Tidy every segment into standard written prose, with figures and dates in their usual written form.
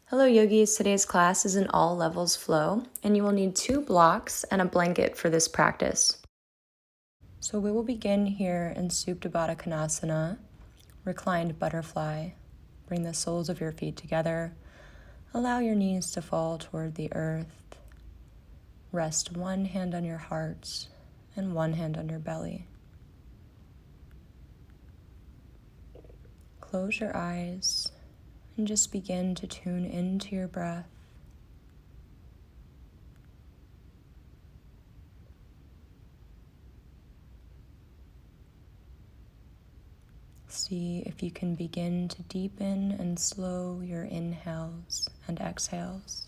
Hello yogis, today's class is an all levels flow and you will need 2 blocks and a blanket for this practice. So we will begin here in Supta Baddha Konasana, reclined butterfly. Bring the soles of your feet together. Allow your knees to fall toward the earth. Rest one hand on your heart and one hand on your belly. Close your eyes and just begin to tune into your breath. See if you can begin to deepen and slow your inhales and exhales.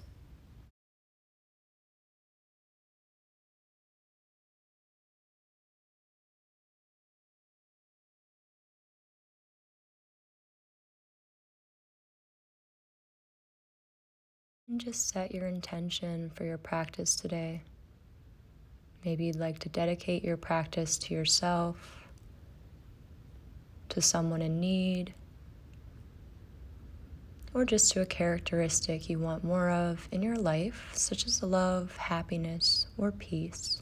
And just set your intention for your practice today. Maybe you'd like to dedicate your practice to yourself, to someone in need, or just to a characteristic you want more of in your life, such as love, happiness, or peace.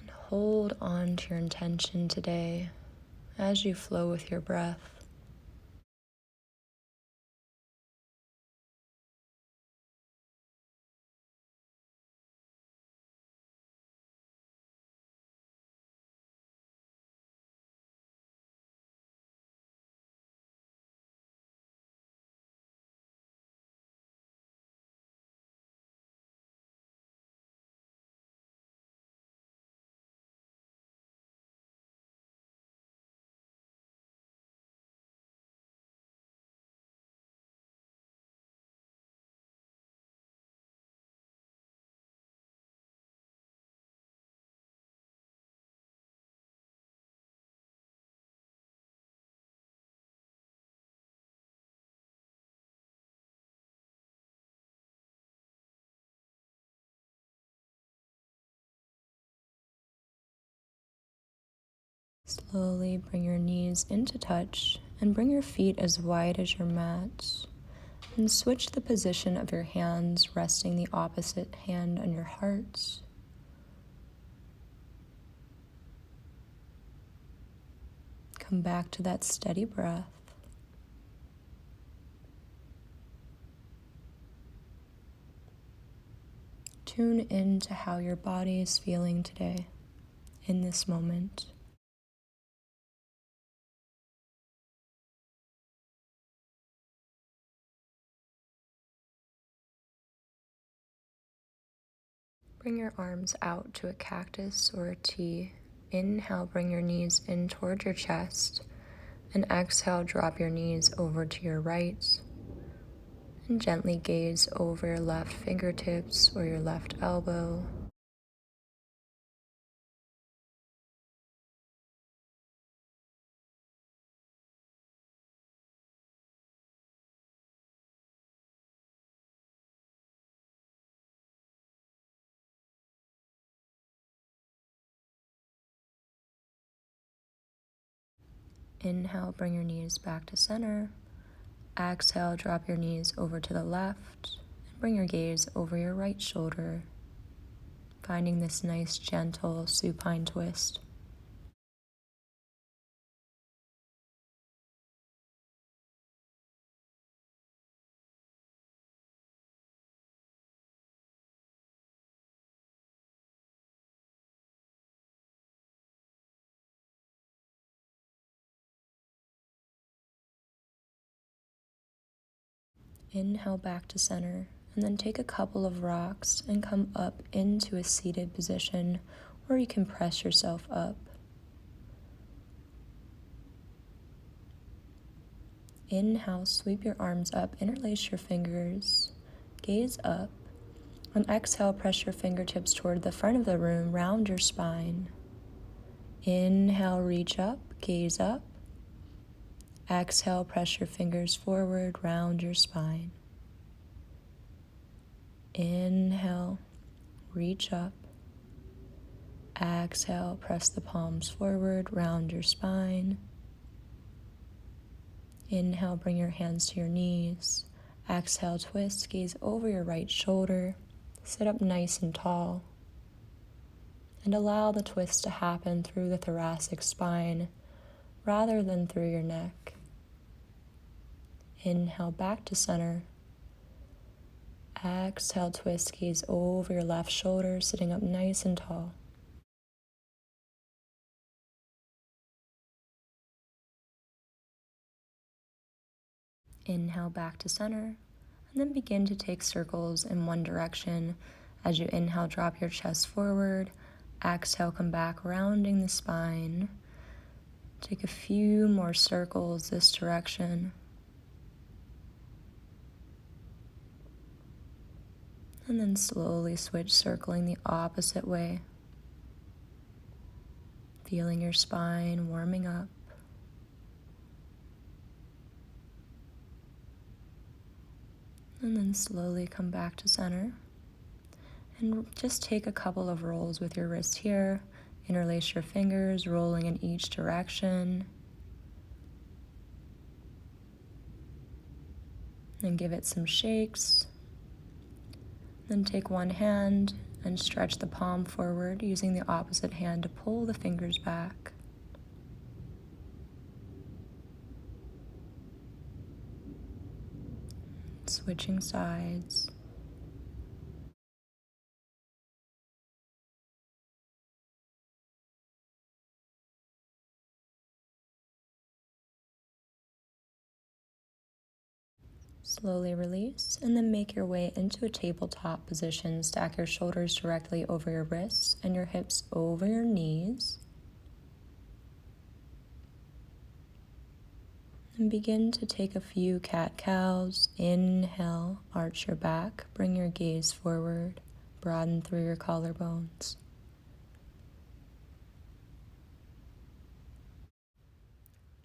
And hold on to your intention today as you flow with your breath. Slowly bring your knees into touch and bring your feet as wide as your mat. And switch the position of your hands, resting the opposite hand on your heart. Come back to that steady breath. Tune into how your body is feeling today, in this moment. Bring your arms out to a cactus or a T. Inhale, bring your knees in toward your chest. And exhale, drop your knees over to your right. And gently gaze over your left fingertips or your left elbow. Inhale, bring your knees back to center. Exhale, drop your knees over to the left and bring your gaze over your right shoulder, finding this nice, gentle, supine twist. Inhale back to center, and then take a couple of rocks and come up into a seated position, or you can press yourself up. Inhale, sweep your arms up, interlace your fingers, gaze up. On exhale, press your fingertips toward the front of the room, round your spine. Inhale, reach up, gaze up. Exhale, press your fingers forward, round your spine. Inhale, reach up. Exhale, press the palms forward, round your spine. Inhale, bring your hands to your knees. Exhale, twist, gaze over your right shoulder. Sit up nice and tall. And allow the twist to happen through the thoracic spine rather than through your neck. Inhale, back to center. Exhale, twist, gaze over your left shoulder, sitting up nice and tall. Inhale, back to center, and then begin to take circles in one direction. As you inhale, drop your chest forward. Exhale, come back, rounding the spine. Take a few more circles this direction. And then slowly switch, circling the opposite way. Feeling your spine warming up. And then slowly come back to center. And just take a couple of rolls with your wrist here. Interlace your fingers, rolling in each direction. And give it some shakes. Then take one hand and stretch the palm forward, using the opposite hand to pull the fingers back. Switching sides. Slowly release, and then make your way into a tabletop position. Stack your shoulders directly over your wrists and your hips over your knees. And begin to take a few cat-cows. Inhale, arch your back, bring your gaze forward, broaden through your collarbones.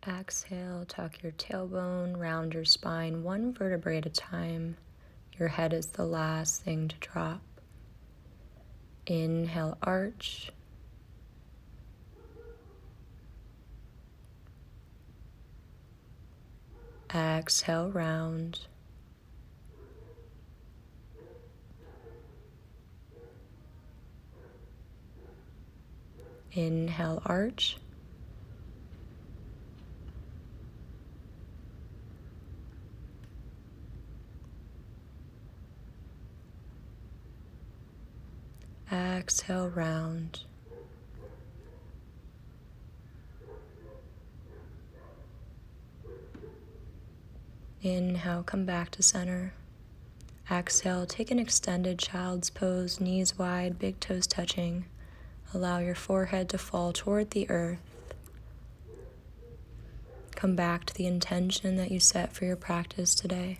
Exhale, tuck your tailbone, round your spine one vertebrae at a time. Your head is the last thing to drop. Inhale, arch. Exhale, round. Inhale, arch. Exhale, round. Inhale, come back to center. Exhale, take an extended child's pose, knees wide, big toes touching. Allow your forehead to fall toward the earth. Come back to the intention that you set for your practice today.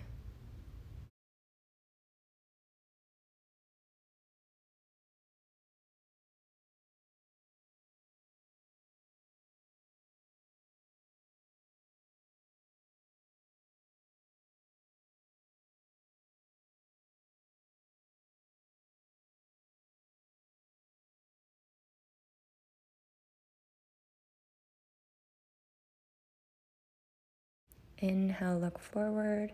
Inhale, look forward.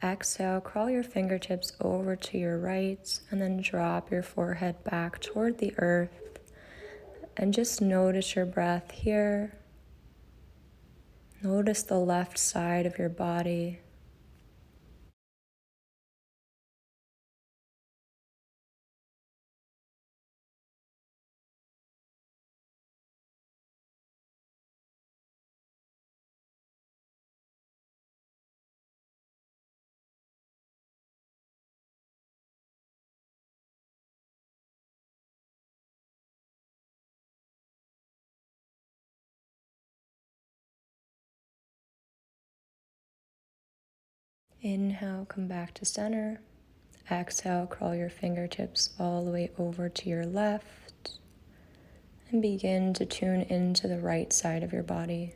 Exhale, crawl your fingertips over to your right and then drop your forehead back toward the earth. And just notice your breath here. Notice the left side of your body. Inhale, come back to center. Exhale, crawl your fingertips all the way over to your left and begin to tune into the right side of your body.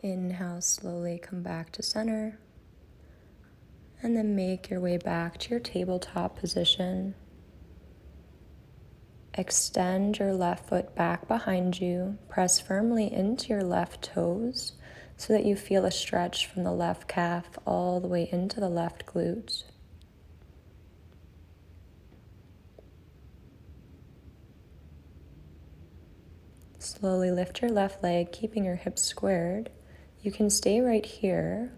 Inhale, slowly come back to center. And then make your way back to your tabletop position. Extend your left foot back behind you. Press firmly into your left toes so that you feel a stretch from the left calf all the way into the left glute. Slowly lift your left leg, keeping your hips squared. You can stay right here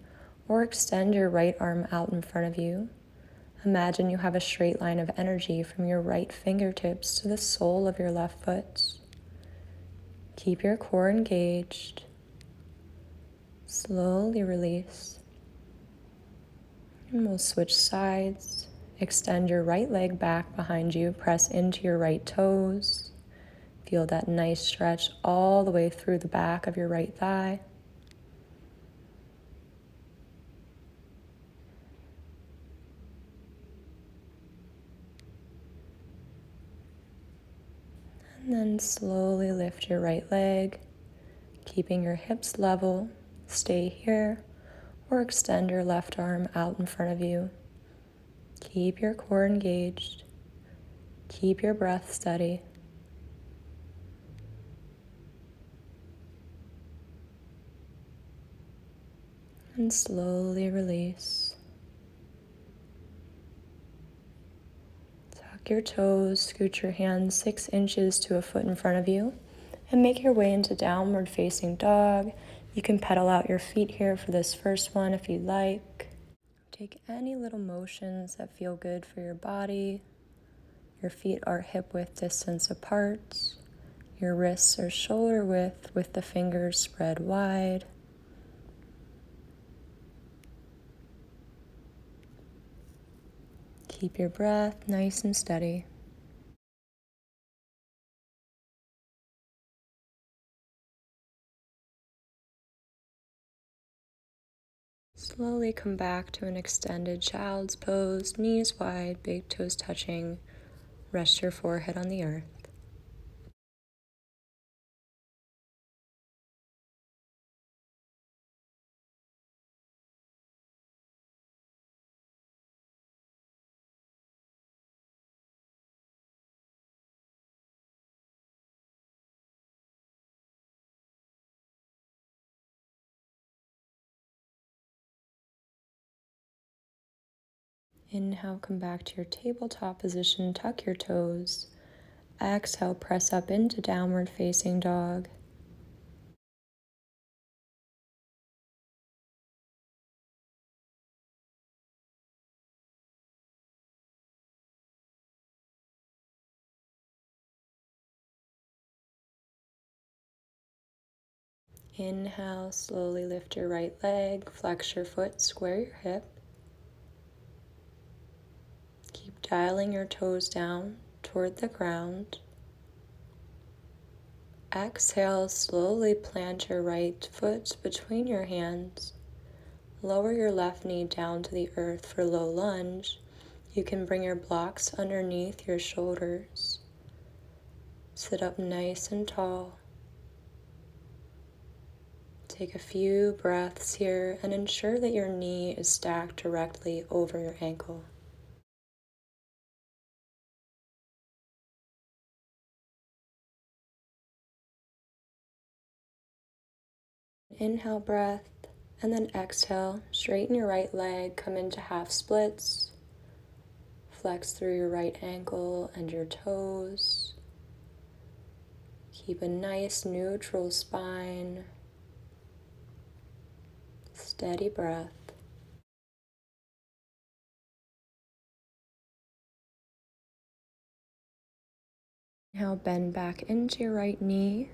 or extend your right arm out in front of you. Imagine you have a straight line of energy from your right fingertips to the sole of your left foot. Keep your core engaged. Slowly release. And we'll switch sides. Extend your right leg back behind you. Press into your right toes. Feel that nice stretch all the way through the back of your right thigh. And then slowly lift your right leg, keeping your hips level. Stay here or extend your left arm out in front of you. Keep your core engaged. Keep your breath steady. And slowly release. Tuck your toes, scoot your hands 6 inches to a foot in front of you, and make your way into downward facing dog. You can pedal out your feet here for this first one if you'd like. Take any little motions that feel good for your body. Your feet are hip width distance apart. Your wrists are shoulder width with the fingers spread wide. Keep your breath nice and steady. Slowly come back to an extended child's pose, knees wide, big toes touching. Rest your forehead on the earth. Inhale, come back to your tabletop position, tuck your toes. Exhale, press up into downward facing dog. Inhale, slowly lift your right leg, flex your foot, square your hip. Keep dialing your toes down toward the ground. Exhale, slowly plant your right foot between your hands. Lower your left knee down to the earth for low lunge. You can bring your blocks underneath your shoulders. Sit up nice and tall. Take a few breaths here and ensure that your knee is stacked directly over your ankle. Inhale breath, and then exhale. Straighten your right leg, come into half splits. Flex through your right ankle and your toes. Keep a nice neutral spine. Steady breath. Inhale, bend back into your right knee.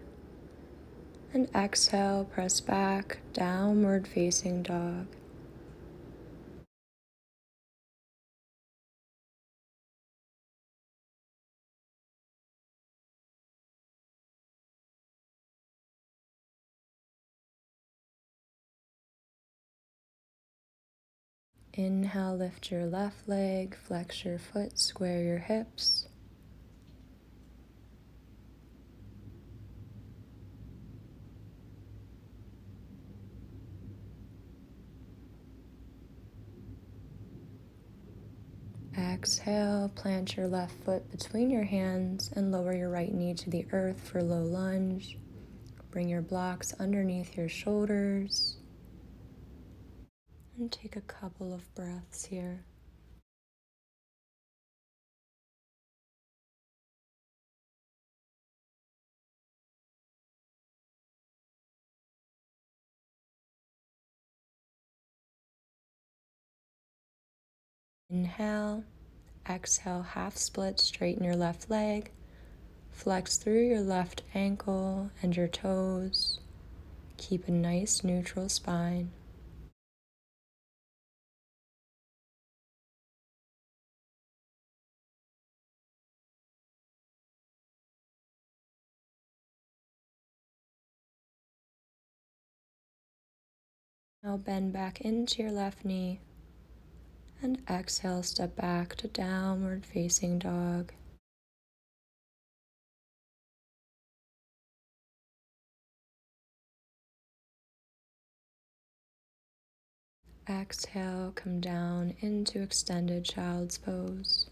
And exhale, press back, downward facing dog. Inhale, lift your left leg, flex your foot, square your hips. Exhale, plant your left foot between your hands and lower your right knee to the earth for low lunge. Bring your blocks underneath your shoulders. And take a couple of breaths here. Inhale, exhale, half split, straighten your left leg. Flex through your left ankle and your toes. Keep a nice neutral spine. Now bend back into your left knee and exhale, step back to downward facing dog. Exhale, come down into extended child's pose.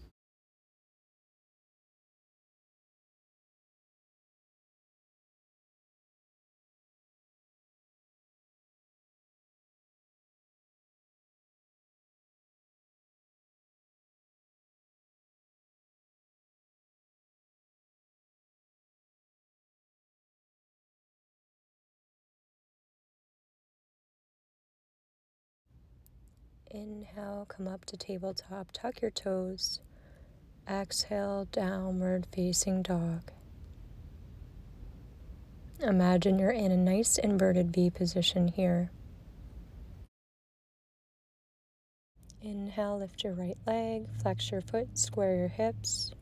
Inhale, come up to tabletop, tuck your toes. Exhale, downward facing dog. Imagine you're in a nice inverted V position here. Inhale, lift your right leg, flex your foot, square your hips.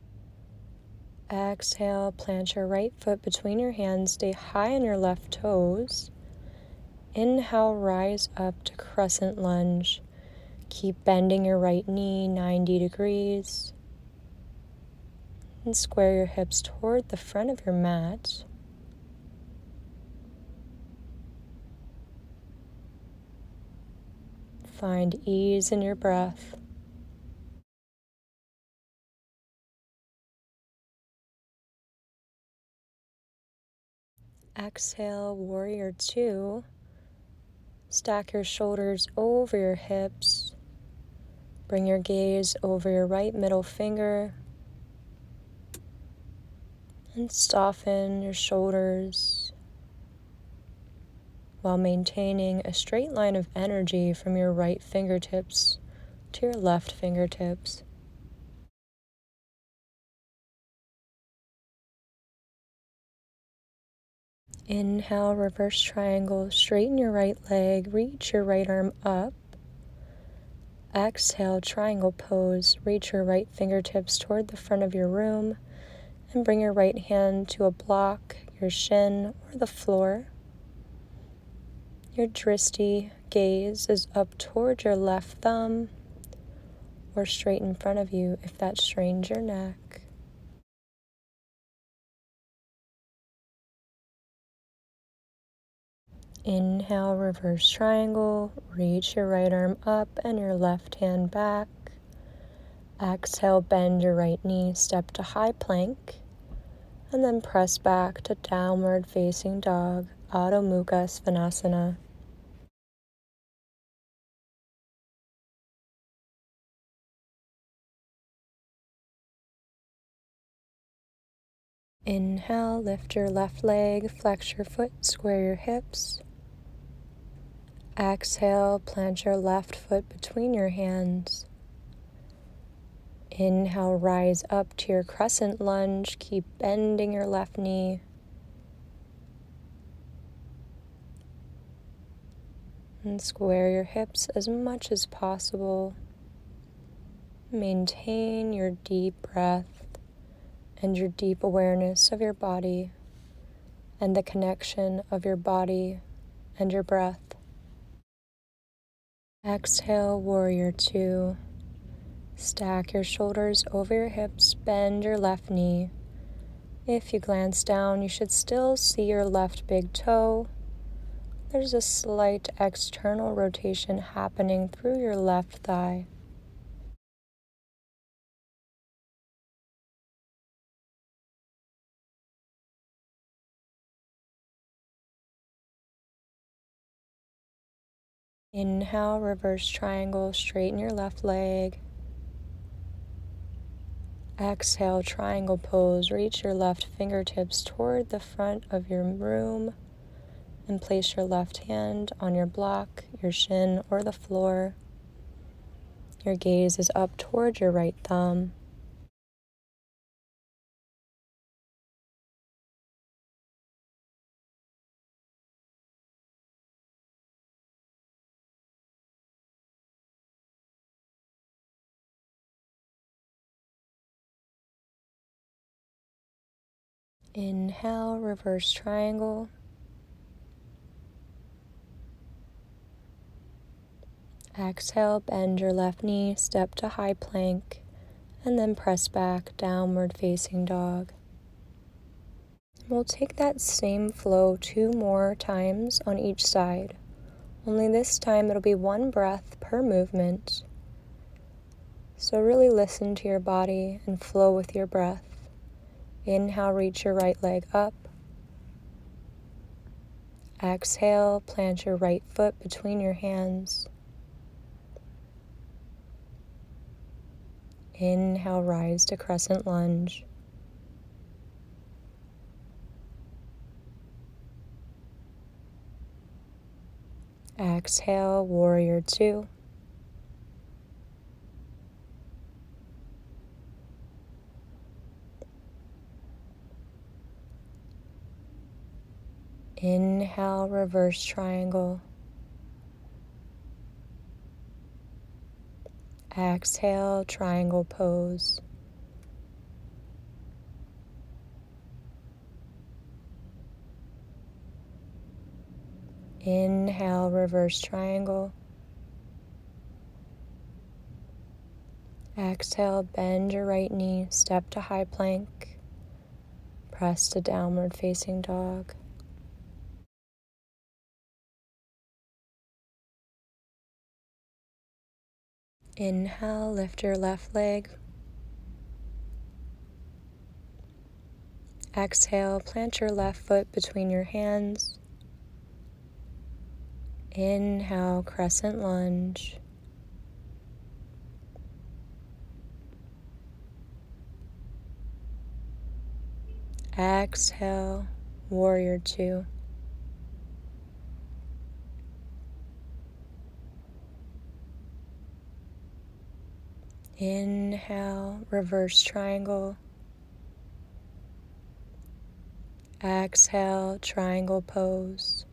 Exhale, plant your right foot between your hands, stay high on your left toes. Inhale, rise up to crescent lunge. Keep bending your right knee 90 degrees. And square your hips toward the front of your mat. Find ease in your breath. Exhale, warrior two. Stack your shoulders over your hips. Bring your gaze over your right middle finger. And soften your shoulders while maintaining a straight line of energy from your right fingertips to your left fingertips. Inhale, reverse triangle, straighten your right leg, reach your right arm up. Exhale, triangle pose, reach your right fingertips toward the front of your room and bring your right hand to a block, your shin, or the floor. Your drishti gaze is up toward your left thumb or straight in front of you if that strains your neck. Inhale, reverse triangle, reach your right arm up and your left hand back. Exhale, bend your right knee, step to high plank, and then press back to downward facing dog, Adho Mukha Svanasana. Inhale, lift your left leg, flex your foot, square your hips. Exhale, plant your left foot between your hands. Inhale, rise up to your crescent lunge. Keep bending your left knee. And square your hips as much as possible. Maintain your deep breath and your deep awareness of your body and the connection of your body and your breath. Exhale, warrior two. Stack your shoulders over your hips, bend your left knee. If you glance down, you should still see your left big toe. There's a slight external rotation happening through your left thigh. Inhale, reverse triangle, straighten your left leg. Exhale, triangle pose. Reach your left fingertips toward the front of your room and place your left hand on your block, your shin, or the floor. Your gaze is up toward your right thumb. Inhale, reverse triangle. Exhale, bend your left knee, step to high plank, and then press back, downward facing dog. We'll take that same flow 2 more times on each side. Only this time it'll be 1 breath per movement. So really listen to your body and flow with your breath. Inhale, reach your right leg up. Exhale, plant your right foot between your hands. Inhale, rise to crescent lunge. Exhale, warrior 2. Inhale, reverse triangle. Exhale, triangle pose. Inhale, reverse triangle. Exhale, bend your right knee, step to high plank. Press to downward facing dog. Inhale, lift your left leg. Exhale, plant your left foot between your hands. Inhale, crescent lunge. Exhale, warrior 2. Inhale, reverse triangle. Exhale, triangle pose.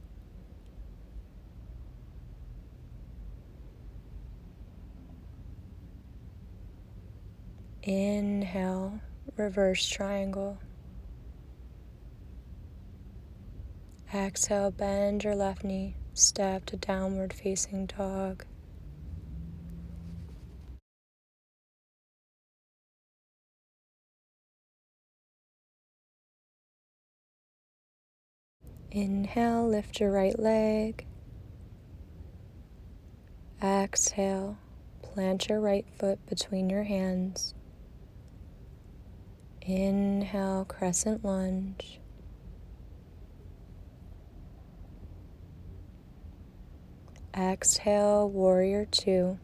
Inhale, reverse triangle. Exhale, bend your left knee, step to downward facing dog. Inhale, lift your right leg. Exhale, plant your right foot between your hands. Inhale, crescent lunge. Exhale, warrior 2.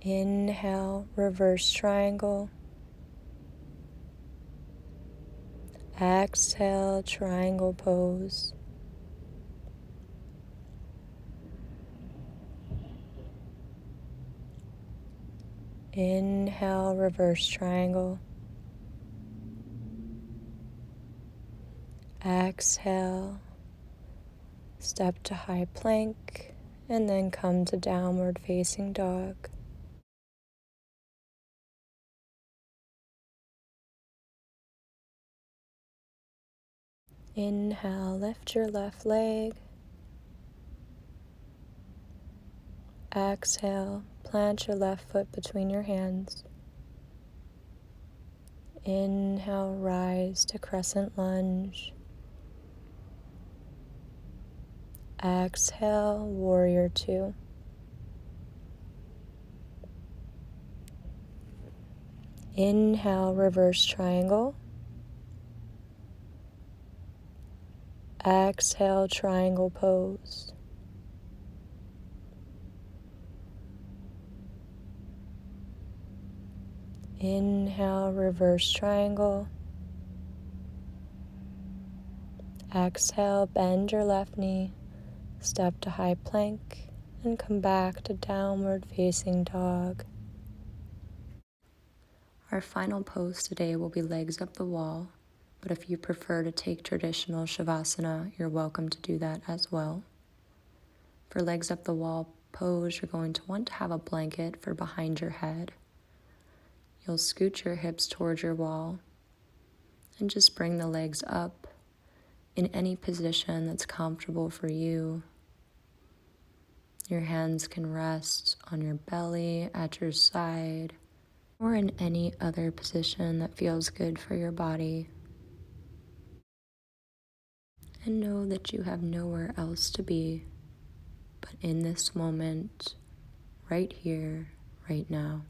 Inhale, reverse triangle. Exhale, triangle pose. Inhale, reverse triangle. Exhale, step to high plank, and then come to downward facing dog. Inhale, lift your left leg. Exhale, plant your left foot between your hands. Inhale, rise to crescent lunge. Exhale, warrior 2. Inhale, reverse triangle. Exhale, triangle pose. Inhale, reverse triangle. Exhale, bend your left knee, step to high plank, and come back to downward facing dog. Our final pose today will be legs up the wall, but if you prefer to take traditional Shavasana, you're welcome to do that as well. For legs up the wall pose, you're going to want to have a blanket for behind your head. You'll scoot your hips towards your wall and just bring the legs up in any position that's comfortable for you. Your hands can rest on your belly, at your side, or in any other position that feels good for your body. And know that you have nowhere else to be but in this moment, right here, right now.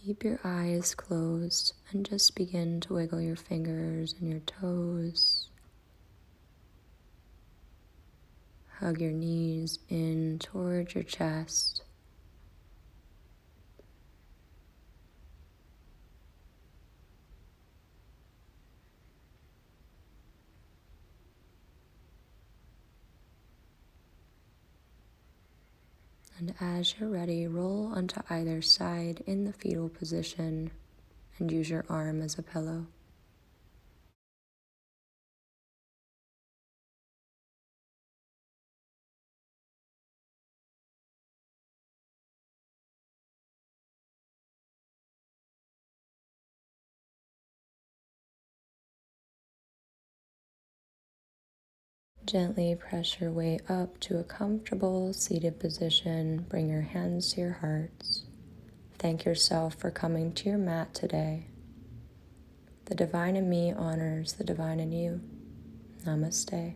Keep your eyes closed and just begin to wiggle your fingers and your toes. Hug your knees in towards your chest. And as you're ready, roll onto either side in the fetal position and use your arm as a pillow. Gently press your way up to a comfortable seated position. Bring your hands to your hearts. Thank yourself for coming to your mat today. The divine in me honors the divine in you. Namaste.